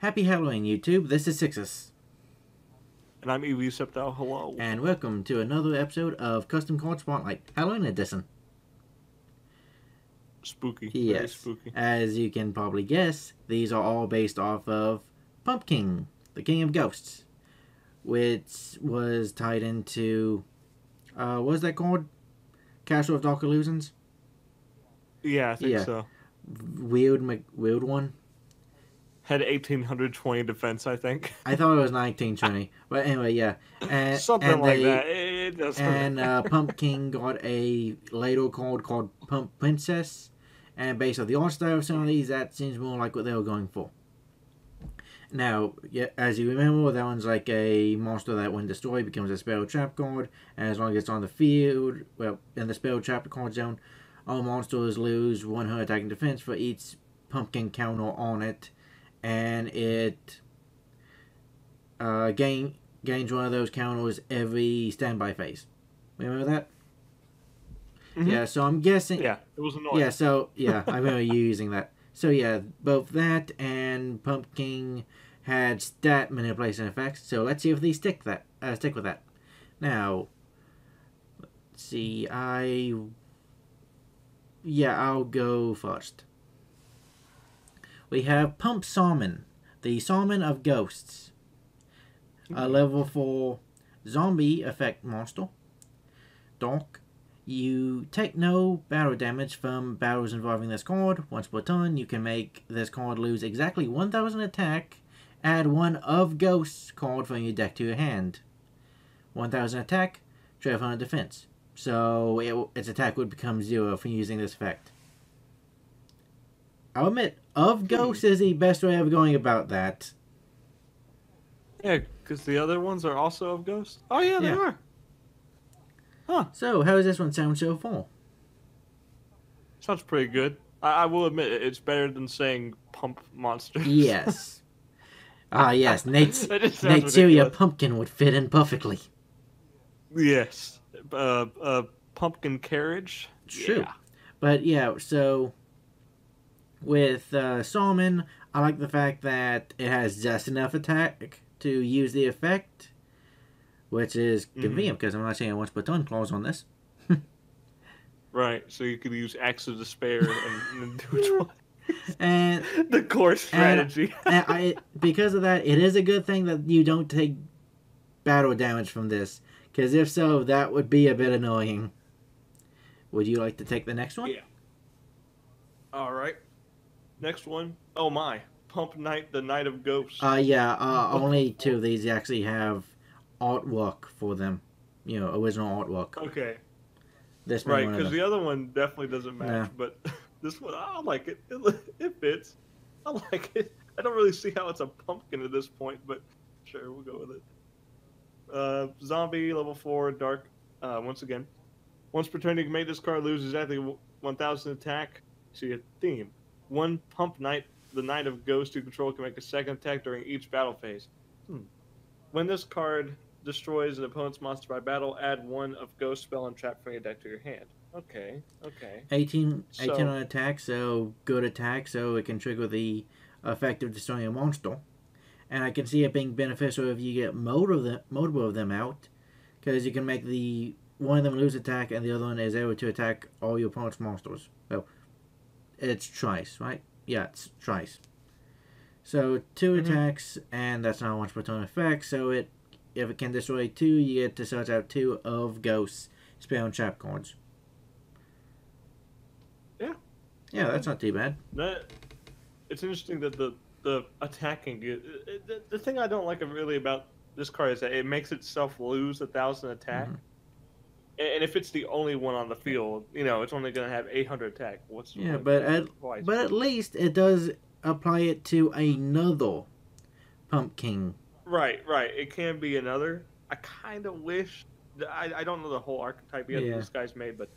Happy Halloween, YouTube. This is Sixus. And I'm Eviseptal. Hello. And welcome to another episode of Custom Card Spotlight, Halloween Edition. Spooky. Yes. Very spooky. As you can probably guess, these are all based off of Pumpking, the King of Ghosts, which was tied into, what was that called? Castle of Dark Illusions? Yeah, I think so. Weird one. Had 1820 defense, I think. I thought it was 1920. But anyway, yeah. And, Something like that. It doesn't. And Pumpking got a ladle card called Pumprincess. And based on the art style of some of these, that seems more like what they were going for. Now, yeah, as you remember, that one's like a monster that when destroyed becomes a spell trap card. And as long as it's on the field, well, in the spell trap card zone, all monsters lose 100 attack and defense for each pumpkin counter on it. And it gains one of those counters every standby phase. Remember that? Mm-hmm. Yeah, so I'm guessing... Yeah, it was annoying. Yeah, so, yeah, I remember you using that. So, yeah, both that and Pumpking had stat manipulation effects. So, let's see if these stick with that. Now, let's see, I'll go first. We have Pump Salmon, the Salmon of Ghosts. A level 4 zombie effect monster. Dark. You take no battle damage from battles involving this card. Once per turn, you can make this card lose exactly 1,000 attack. Add one of Ghosts card from your deck to your hand. 1,000 attack, 1,200 defense. So its attack would become 0 from using this effect. I'll admit, of Ghosts is the best way of going about that. Yeah, because the other ones are also of Ghost. Oh, yeah, they are. Huh. So, how does this one sound so far? Sounds pretty good. I will admit, it's better than saying pump monsters. Yes. Yes. Nate's ridiculous. Syria Pumpkin would fit in perfectly. Yes. Pumpkin carriage. True. Yeah. But, yeah, so... With Salmon, I like the fact that it has just enough attack to use the effect, which is convenient because I'm not saying once per turn clause on this. Right, so you could use Axe of Despair and do it twice. And the core strategy. And because of that, it is a good thing that you don't take battle damage from this, because if so, that would be a bit annoying. Would you like to take the next one? Yeah. All right. Next one. Oh my. Pump Knight, the Knight of Ghosts. Only two of these actually have artwork for them. You know, original artwork. Okay. This right, because the other one definitely doesn't match, but this one, I like it. It fits. I like it. I don't really see how it's a pumpkin at this point, but sure, we'll go with it. Zombie, level 4, dark. Once again. Once per turn, you can make this card lose exactly 1,000 attack. See a theme. One Pump Knight, the Knight of Ghosts you control, can make a second attack during each battle phase. When this card destroys an opponent's monster by battle, add one of Ghost spell and trap from your deck to your hand. Okay. 18 on attack, so good attack, so it can trigger the effect of destroying a monster. And I can see it being beneficial if you get multiple of them out, because you can make one of them lose attack and the other one is able to attack all your opponent's monsters. So it's twice, right? Yeah, it's twice. So 2 attacks, and that's not a once per turn effect. So if it can destroy 2, you get to search out 2 of Ghosts spell and trap cards. Yeah, that's not too bad. It's interesting that the attacking, the thing I don't like really about this card is that it makes itself lose 1,000 attack. And if it's the only one on the field, you know, it's only going to have 800 attack. But at least it does apply it to another Pumpkin. Right. It can be another. I kind of wish. I don't know the whole archetype yet that this guy's made, but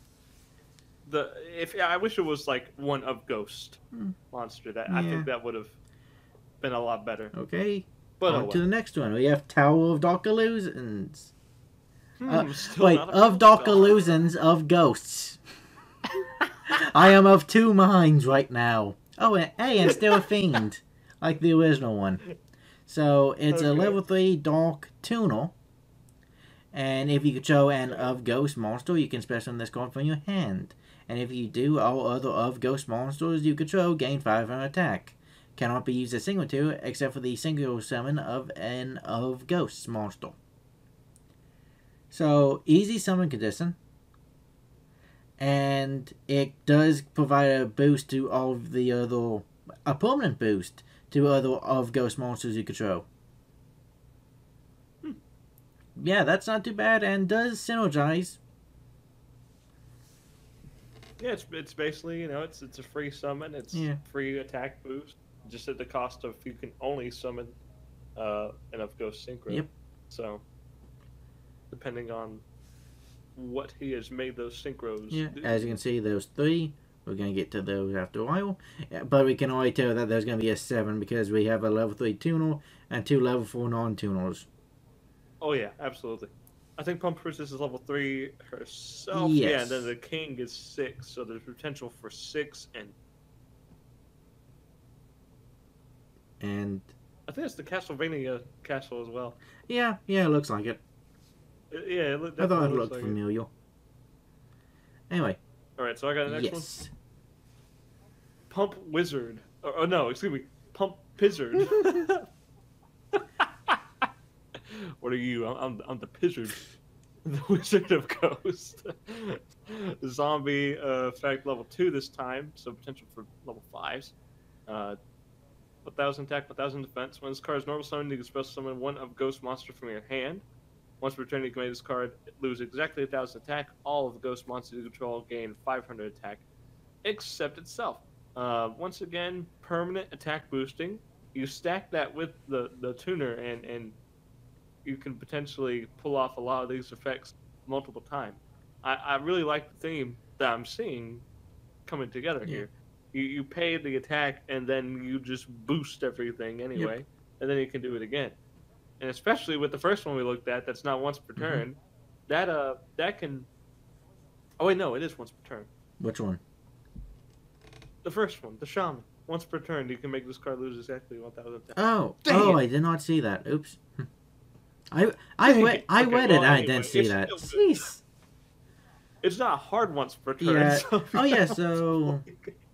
I wish it was like one of Ghost monster. I think that would have been a lot better. Okay. But on to the next one. We have Tower of Dark Illusions. Of Dark Illusions of Ghosts. I am of two minds right now. Oh, hey, and still a fiend. like the original one. So it's a Okay. level 3 Dark Tunnel. And if you control an of Ghost monster, you can special summon this card from your hand. And if you do, all other of Ghost monsters you control gain 500 attack. Cannot be used as single material except for the single summon of an of Ghosts monster. So, easy summon condition. And it does provide a boost to all of the other... a permanent boost to other of Ghost monsters you control. Yeah, that's not too bad and does synergize. Yeah, it's basically, it's a free summon. It's free attack boost, just at the cost of you can only summon enough Ghost Synchro. Yep. So, depending on what he has made those synchros do. As you can see, those 3. We're going to get to those after a while. But we can already tell that there's going to be a 7 because we have a level 3 tuner and 2 level 4 non-tuners. Oh, yeah, absolutely. I think Pumprincess is level 3 herself. Yes. Yeah, and then the King is 6, so there's potential for 6 and I think it's the Castlevania castle as well. Yeah, it looks like it. Yeah, I thought it looked like familiar. Anyway. Alright, so I got the next one. Yes. Pump Wizard. Oh, no, excuse me. Pump Pizzard. What are you? I'm the Pizzard. The Wizard of Ghost. Zombie effect level 2 this time, so potential for level 5s. 1,000 attack, 1,000 defense. When this card is normal summon, you can special summon one of Ghost monster from your hand. Once per turn, you can make this card lose exactly 1,000 attack. All of the Ghost monsters you control gain 500 attack, except itself. Once again, permanent attack boosting. You stack that with the tuner, and you can potentially pull off a lot of these effects multiple times. I really like the theme that I'm seeing coming together here. You pay the attack, and then you just boost everything anyway, and then you can do it again. And especially with the first one we looked at, that's not once per turn. That can. Oh wait, no, it is once per turn. Which one? The first one, the Shaman. Once per turn, you can make this card lose exactly 1,000 attack. Oh, I did not see that. Oops. I read it. I didn't see that. Jeez. It's not hard once per turn. Yeah. So So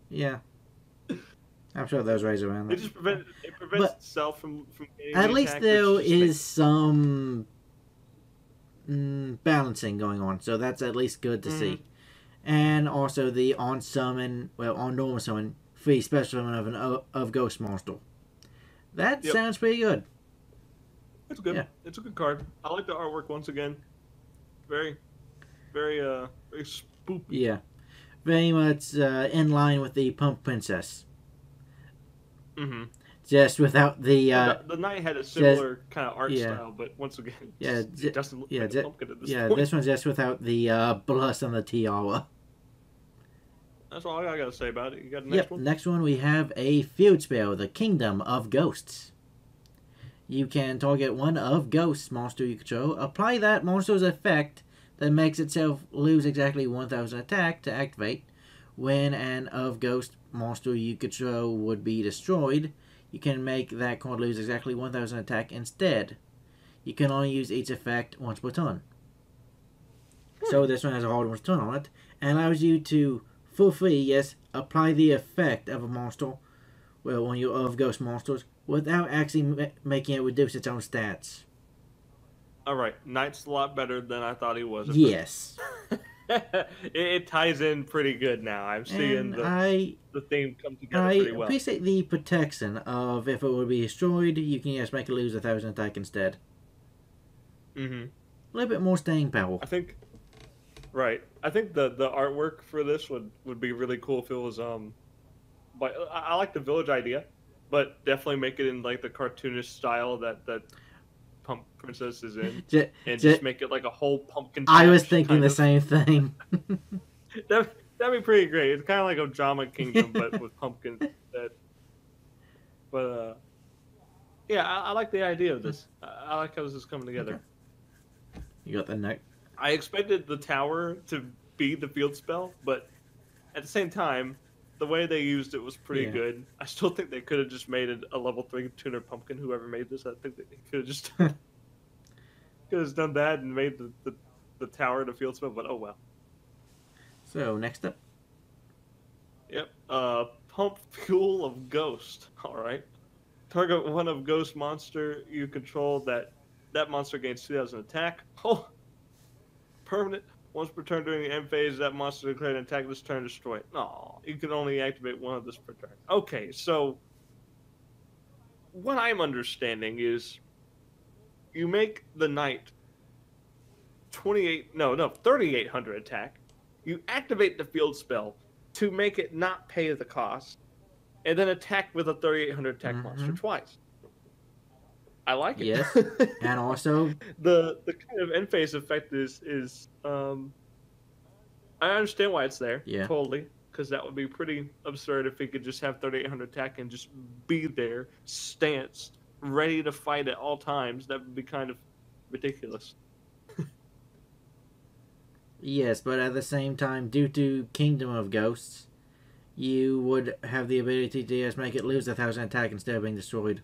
yeah. I'm sure those ways around that. It prevents itself from getting at the least attack, there which is some balancing going on, so that's at least good to see. And also the on normal summon, free special summon of an of Ghost monster. That sounds pretty good. It's good. Yeah. It's a good card. I like the artwork once again. Very, very spoopy. Yeah, very much in line with the Pumprincess. Mm-hmm. Just without the the knight had a similar kind of art style, but once again, it doesn't look like a pumpkin at this point. This one's just without the blush on the tiara. That's all I gotta say about it. You got the next one? Next one we have a field spell, the Kingdom of Ghosts. You can target one of Ghosts monster you control. Apply that monster's effect that makes itself lose exactly 1,000 attack to activate. When an of Ghost monster you control would be destroyed, you can make that card lose exactly 1,000 attack instead. You can only use each effect once per turn. So this one has a hard once per turn on it, and allows you to, for free, apply the effect of a monster, on your of Ghost monsters, without actually making it reduce its own stats. Alright, Knight's a lot better than I thought he was. Yes. It ties in pretty good now. I'm seeing the theme come together pretty well. I appreciate the protection of if it would be destroyed, you can just make it lose 1,000 attack instead. Mm-hmm. A little bit more staying power. I think the artwork for this would be really cool if it was but I like the village idea, but definitely make it in like the cartoonish style that Pumprincess is in, and just make it like a whole pumpkin. I was thinking the same thing. That'd be pretty great. It's kind of like a drama kingdom, but with pumpkins instead. But yeah, I like the idea of this. I like how this is coming together. Okay. You got the neck. I expected the tower to be the field spell, but at the same time, the way they used it was pretty Yeah. good. I still think they could have just made it a level 3 tuner pumpkin. Whoever made this, I think they could have just done that and made the tower the field spell. But oh well. So next up, Yep. Pump Fuel of Ghost. All right. Target one of Ghost monster you control that monster gains 2,000 attack. Oh, permanent. Once per turn during the end phase, that monster declared an attack this turn destroyed. No, you can only activate one of this per turn. Okay, so what I'm understanding is you make the knight 3,800 attack. You activate the field spell to make it not pay the cost, and then attack with a 3,800 attack monster twice. I like it. yes, and also the kind of end phase effect is I understand why it's there. Yeah. Totally, because that would be pretty absurd if he could just have 3,800 attack and just be there, stanced, ready to fight at all times. That would be kind of ridiculous. yes, but at the same time, due to Kingdom of Ghosts, you would have the ability to just make it lose 1,000 attack instead of being destroyed.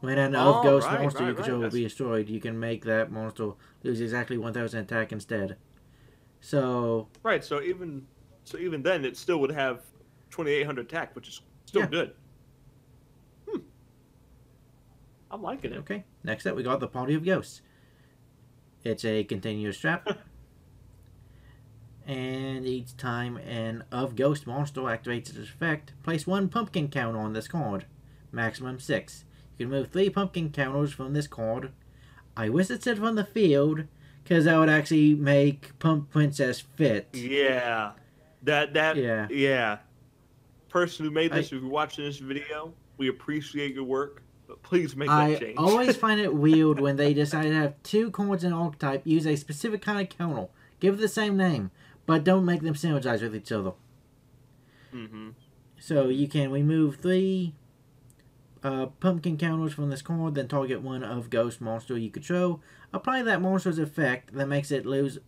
When an of Ghost monster you control will be destroyed, you can make that monster lose exactly 1,000 attack instead. So right, so even then, it still would have 2,800 attack, which is still good. I'm liking it. Okay, next up we got the Party of Ghosts. It's a continuous trap. And each time an of Ghost monster activates its effect, place 1 pumpkin counter on this card. Maximum 6. You can move 3 pumpkin counters from this card. I wish it said from the field, because that would actually make Pumprincess fit. Yeah. Yeah. Yeah. Person who made this, if you're watching this video, we appreciate your work, but please make that change. I always find it weird when they decide to have 2 cards in Archetype use a specific kind of counter. Give it the same name, but don't make them synergize with each other. Mm-hmm. So you can remove 3 pumpkin counters from this card, then target 1 of Ghost monster you control. Apply that monster's effect that makes it lose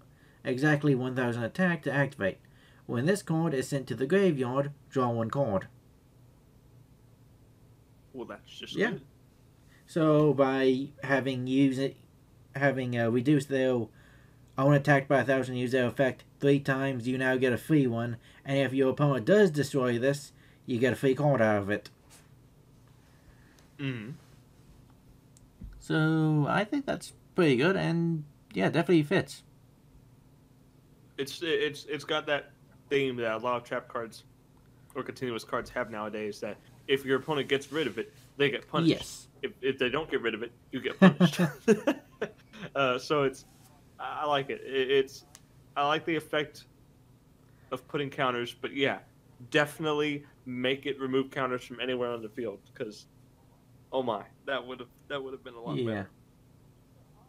exactly 1,000 attack to activate. When this card is sent to the graveyard, draw 1 card. Well, that's just good. So by having reduced their own attack by 1,000, use their effect 3 times, you now get a free one. And if your opponent does destroy this, you get a free card out of it. Mm-hmm. So I think that's pretty good, and yeah, definitely fits. It's got that theme that a lot of trap cards or continuous cards have nowadays, that if your opponent gets rid of it, they get punished. Yes. If they don't get rid of it, you get punished. So I like it. I like the effect of putting counters, but yeah, definitely make it remove counters from anywhere on the field, because oh my, that would have been a lot better.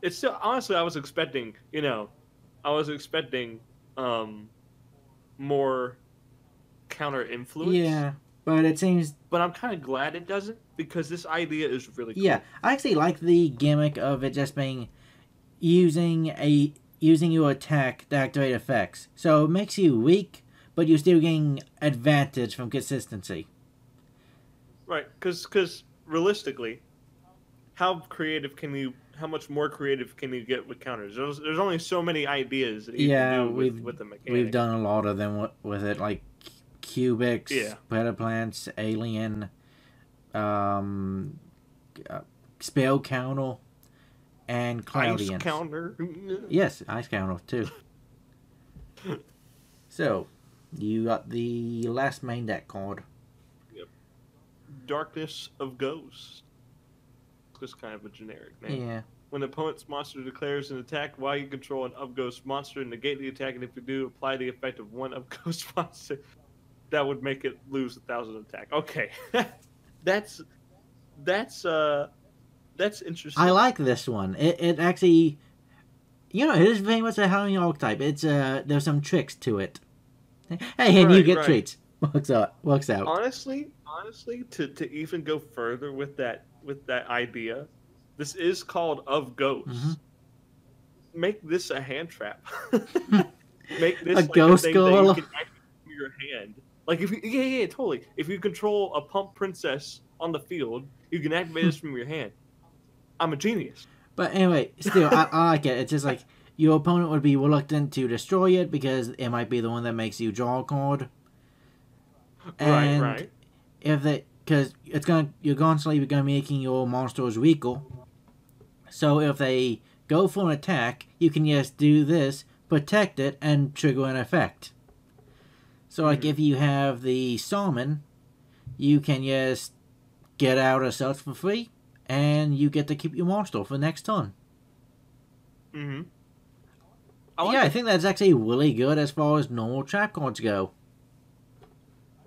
It's still, honestly, I was expecting more counter influence. Yeah, but it seems. But I'm kind of glad it doesn't, because this idea is really cool. Yeah, I actually like the gimmick of it just being using your attack to activate effects. So it makes you weak, but you're still getting advantage from consistency. Right, because realistically, how much more creative can you get with counters? There's only so many ideas that you can do with the mechanic. We've done a lot of them with it, like cubics, predator plants, alien, spell counter, and Cloudians. Ice counter. Yes, ice counter too. So, you got the last main deck card. Yep. Darkness of Ghosts. Just kind of a generic name. Yeah. When the opponent's monster declares an attack while you control an of Ghost monster, negate the attack, and if you do, apply the effect of 1 of Ghost monster. That would make it lose 1,000 attack. Okay. That's interesting. I like this one. It actually, it is very much a Halloween archetype. It's there's some tricks to it. Hey, and you get treats. Works out. Honestly, to even go further with that idea, this is called of Ghosts. Mm-hmm. Make this a hand trap. Make this a like ghost a thing girl. that you can activate from your hand. Like if you, yeah, totally. If you control a Pumprincess on the field, you can activate this from your hand. I'm a genius. But anyway, still, I like it. It's just like your opponent would be reluctant to destroy it because it might be the one that makes you draw a card. And Right. if they, because you're constantly going to be making your monsters weaker. So if they go for an attack, you can just do this, protect it, and trigger an effect. So like if you have the Salmon, you can just get out of cells for free, and you get to keep your monster for the next turn. I think that's actually really good as far as normal trap cards go.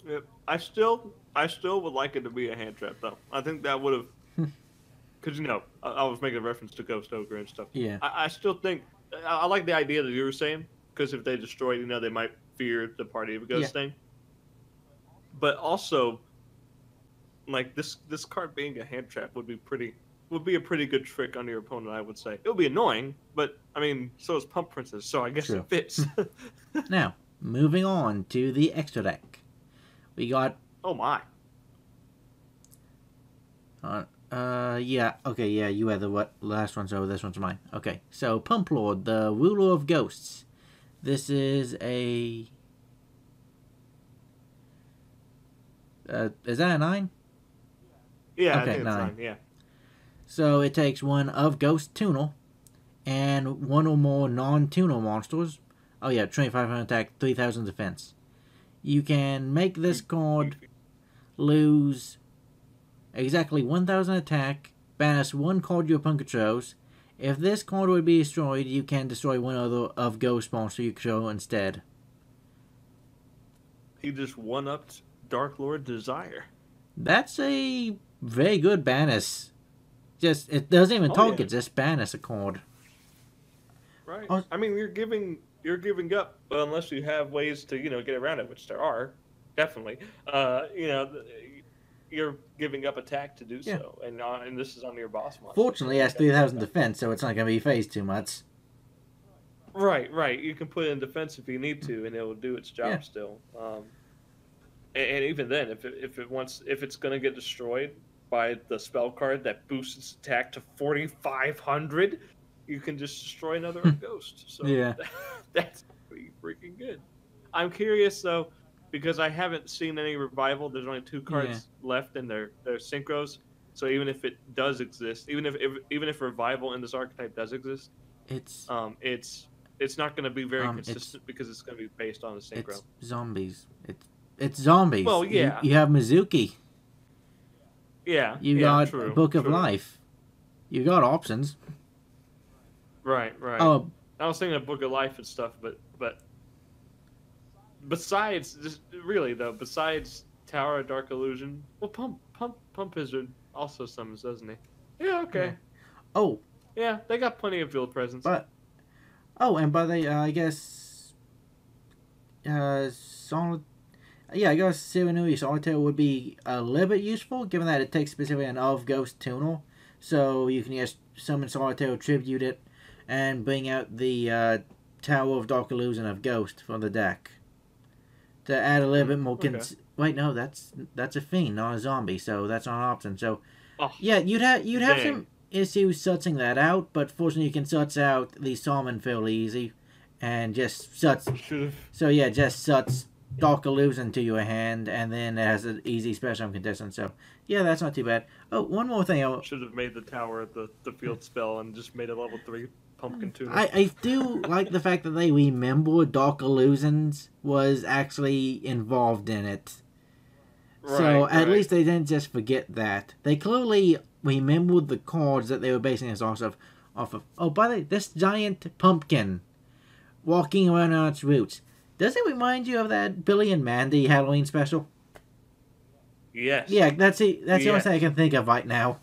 Yep. I still would like it to be a hand trap though. I think that would have, because I was making a reference to Ghost Ogre and stuff. Yeah. I still think I like the idea that you were saying, because if they destroy, they might fear the party of a ghost thing. But also, like this card being a hand trap would be a pretty good trick on your opponent. I would say it would be annoying, but I mean, so is Pumprincess, so I guess it fits. Now, moving on to the extra deck, we got. Oh my. You had the last one, so this one's mine. Okay, so Pump Lord, the ruler of ghosts. This is a. Is that a 9? Yeah, okay, I think 9. It's 9. Yeah. So it takes one of Ghost Tunnel and one or more non-Tunnel monsters. Oh yeah, 2,500 attack, 3,000 defense. You can make this card lose exactly 1,000 attack, banish one card your opponent controls. If this card would be destroyed, you can destroy one other of Ghost monster you control instead. He just one-upped Dark Lord Desire. That's a very good banish. Just it doesn't even target, just banish a card. Right. I mean, you're giving up, unless you have ways to get around it, which there are, definitely. You're giving up attack to do so, and this is on your boss monster. Fortunately, it has 3,000 defense, so it's not going to be phased too much. Right. You can put it in defense if you need to, and it will do its job still. And even then, if it's going to get destroyed by the spell card that boosts its attack to 4,500, you can just destroy another ghost. So that's pretty freaking good. I'm curious though, because I haven't seen any revival. There's only 2 cards left in their synchros. So even if it does exist, even if revival in this archetype does exist, it's not going to be very consistent because it's going to be based on the synchro. It's zombies. It's zombies. Well, yeah. You have Mizuki. Yeah. You got Book of Life. You got options. Right. Oh, I was thinking of Book of Life and stuff, but besides Tower of Dark Illusion, well, Pump Wizard also summons, doesn't he? Yeah. Okay. Yeah. Oh. Yeah, they got plenty of field presence. And by the I guess, solid. Yeah, I guess Serenui Solitaire would be a little bit useful, given that it takes specifically an of Ghost Tunnel. So you can just summon Solitaire, tribute it, and bring out the Tower of Dark Illusion of Ghost from the deck. To add a little bit more... Wait, no, that's a fiend, not a zombie, so that's not an option. So, you'd have some issues sussing that out, but fortunately you can suss out the Salmon fairly easy, and just suss... just suss Dark Illusion to your hand, and then it has an easy special contestant. So, that's not too bad. Oh, one more thing. I should have made the tower the field spell and just made a level 3 pumpkin tuner. I do like the fact that they remember Dark Illusions was actually involved in it. So at least they didn't just forget that. They clearly remembered the cards that they were basing this off of. Oh, by the way, this giant pumpkin walking around on its roots. Does it remind you of that Billy and Mandy Halloween special? Yes. Yeah, that's the only thing I can think of right now.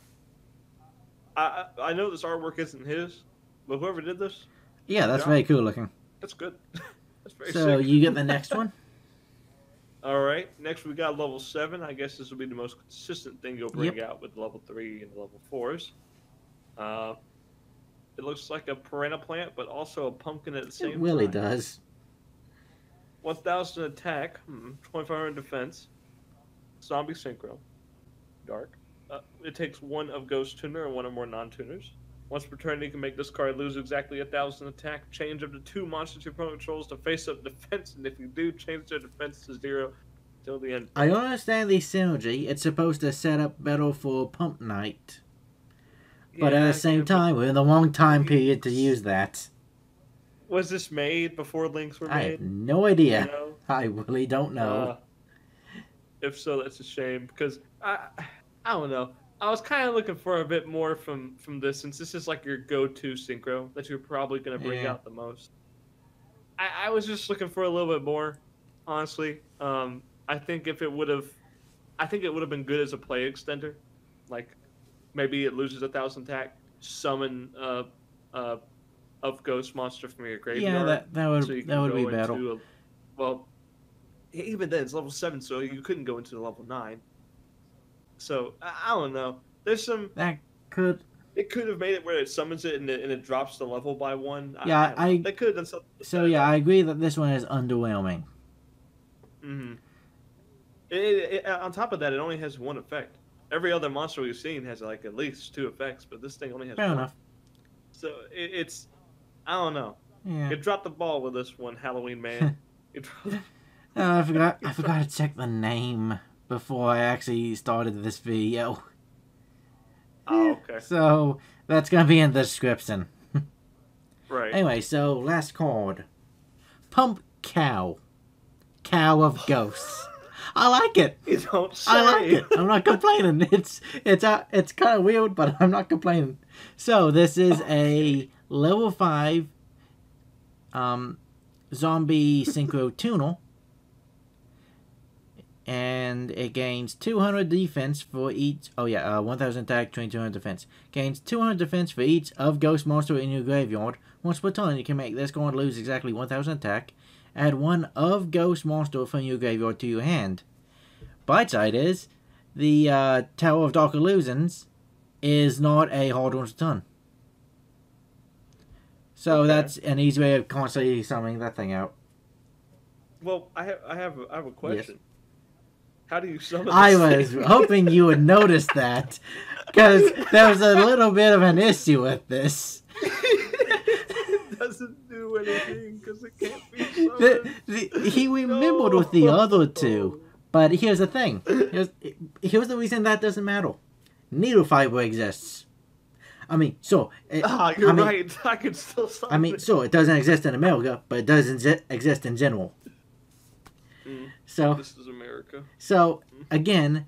I know this artwork isn't his, but whoever did this... Yeah, that's very cool looking. That's good. That's very So sick. You get the next one? All right. Next we got level 7. I guess this will be the most consistent thing you'll bring out with level 3 and level 4s. It looks like a perennial plant, but also a pumpkin at the same time. It really does. 1,000 attack, 2,500 defense, zombie synchro, dark. It takes one of Ghost Tuner and one or more non-tuners. Once per turn, you can make this card lose exactly 1,000 attack. Change up to 2 monsters your opponent controls to face-up defense, and if you do, change their defense to 0 till the end. I understand the synergy. It's supposed to set up better for Pump Night. But at the same time, we're in the wrong time period to use that. Was this made before links were made? I have no idea. You know? I really don't know. If so, that's a shame, because I don't know. I was kind of looking for a bit more from this, since this is like your go-to synchro that you're probably going to bring out the most. I was just looking for a little bit more, honestly. I think it would have been good as a play extender. Like, maybe it loses 1,000 attack, summon of ghost monster from your graveyard. Yeah, that would be better. Well, even then it's level 7, so you couldn't go into the level 9. So I don't know. There's some that could. It could have made it where it summons it and it drops the level by 1. Yeah, they could have done something. So yeah, I agree that this one is underwhelming. Mm-hmm. On top of that, it only has 1 effect. Every other monster we've seen has like at least 2 effects, but this thing only has 1. Fair enough. So it's I don't know. Yeah. You dropped the ball with this one, Halloween man. I forgot to check the name before I actually started this video. Oh, okay. So that's gonna be in the description. Right. Anyway, so last card. Pump Cow. Cow of Ghosts. I like it. You don't say. I like it. I'm not complaining. It's kind of weird, but I'm not complaining. So this is a level 5 zombie synchro tuner, and it gains 200 defense for each. 1,000 attack, 2,200 defense. Gains 200 defense for each of ghost monster in your graveyard. Once per turn, you can make this card lose exactly 1,000 attack. Add one of ghost monster from your graveyard to your hand. Bright side is, the Tower of Dark Illusions is not a hard one to turn. So that's an easy way of constantly summoning that thing out. Well, I have a question. Yes. How do you summon this I was hoping you would notice that, because there was a little bit of an issue with this. It doesn't do anything, because it can't be summoned. He remembered with the other two. But here's the thing. Here's the reason that doesn't matter. Needle fiber exists. I mean, so... you're right. I could still summon I mean, so it doesn't exist in America, but it doesn't exist in general. So... This is America. So, again,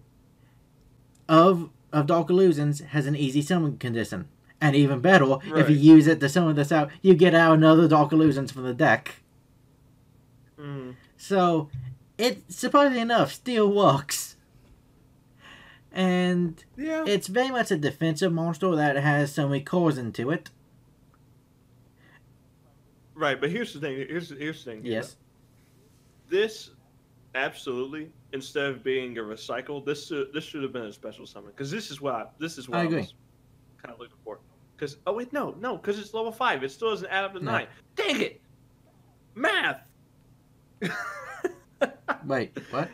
of Dark Illusions has an easy summon condition. And even better, if you use it to summon this out, you get out another Dark Illusions from the deck. So... It, surprisingly enough, still works. And it's very much a defensive monster that has so many cores into it. Right, but here's the thing. Here's the thing. Yes. This, absolutely, instead of being a recycle, this should have been a special summon. Because this is what I was kind of looking for. Because, because it's level 5. It still doesn't add up to 9. Dang it! Math! Wait, what?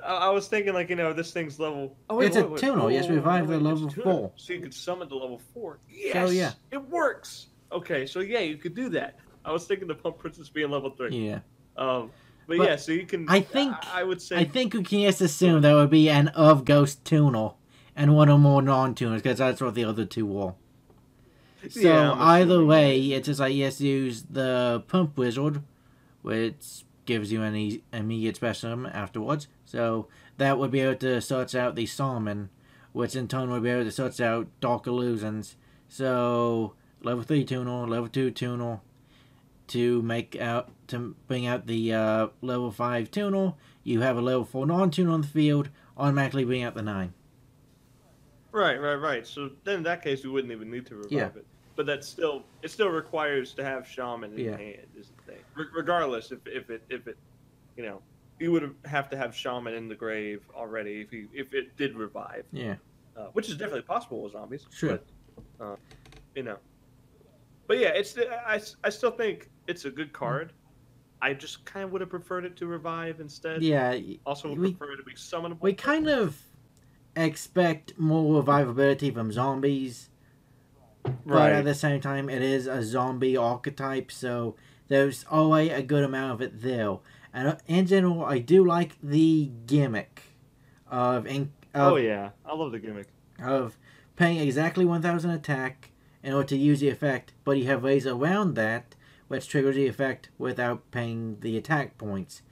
I was thinking, this thing's level... It's a tuner. Yes, revive the level 4. So you could summon to level 4. Yes! So, yeah. It works! Okay, so you could do that. I was thinking the Pumprincess being level 3. Yeah. But yeah, so you can... I would say... I think we can just assume there would be an of Ghost tuner and one or more non-tuners, because that's what the other two were. So, either way, it's just like, yes, use the Pump Wizard, which... gives you an immediate special afterwards. So that would be able to search out the Salmon, which in turn would be able to search out Dark Illusions. So level 3 tuner, level 2 tuner, to bring out the level 5 tuner. You have a level 4 non-tuner on the field, automatically bring out the 9. Right. So then in that case we wouldn't even need to revive it. But it still requires to have Shaman in hand, is the thing. Regardless, if it, you would have to have Shaman in the grave already if it did revive. Yeah. Which is definitely possible with zombies. Sure. But, But yeah, I still think it's a good card. I just kind of would have preferred it to revive instead. Yeah, Also would we prefer it to be summonable. we kind of expect more revivability from zombies, but at the same time, it is a zombie archetype, so there's always a good amount of it there. And in general, I do like the gimmick Oh yeah, I love the gimmick. Of paying exactly 1,000 attack in order to use the effect, but you have ways around that, which triggers the effect without paying the attack points.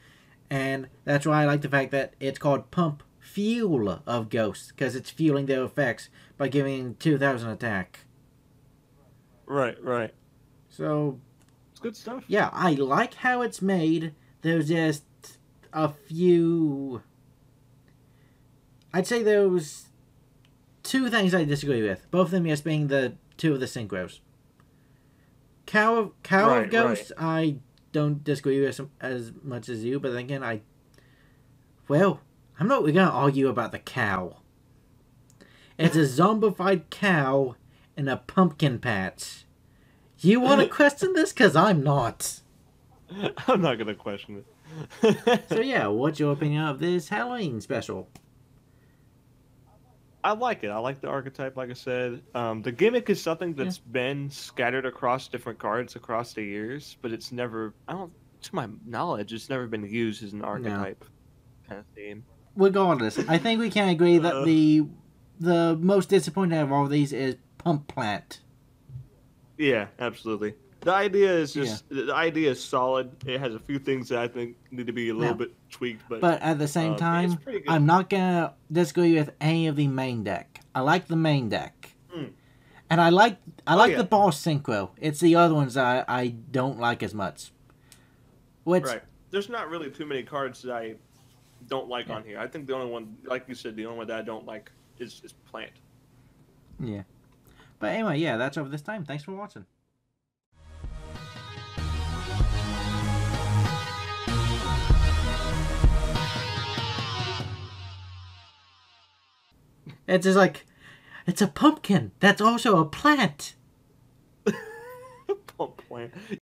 And that's why I like the fact that it's called Pump Fuel of Ghosts, because it's fueling their effects by giving 2,000 attack. Right. So, it's good stuff. Yeah, I like how it's made. There's just a few... I'd say there was two things I disagree with. Both of them just being the two of the synchros. Cow of Ghosts, I don't disagree with as much as you, but then again, I'm not going to argue about the cow. It's a zombified cow in a pumpkin patch. You want to question this? Because I'm not. I'm not going to question it. So yeah, what's your opinion of this Halloween special? I like it. I like the archetype, like I said. The gimmick is something that's been scattered across different cards across the years, but it's never, to my knowledge, it's never been used as an archetype kind of theme. Regardless, I think we can agree that the most disappointing of all these is Pump Plant. Yeah, absolutely. The idea is the idea is solid. It has a few things that I think need to be a little bit tweaked, but at the same time, I'm not gonna disagree with any of the main deck. I like the main deck, and I like the boss synchro. It's the other ones I don't like as much. Right. There's not really too many cards that I don't like on here. I think the only one, like you said, the only one that I don't like is Plant. Yeah. But anyway, yeah, that's over this time. Thanks for watching. It's just like, it's a pumpkin. That's also a plant. Plant.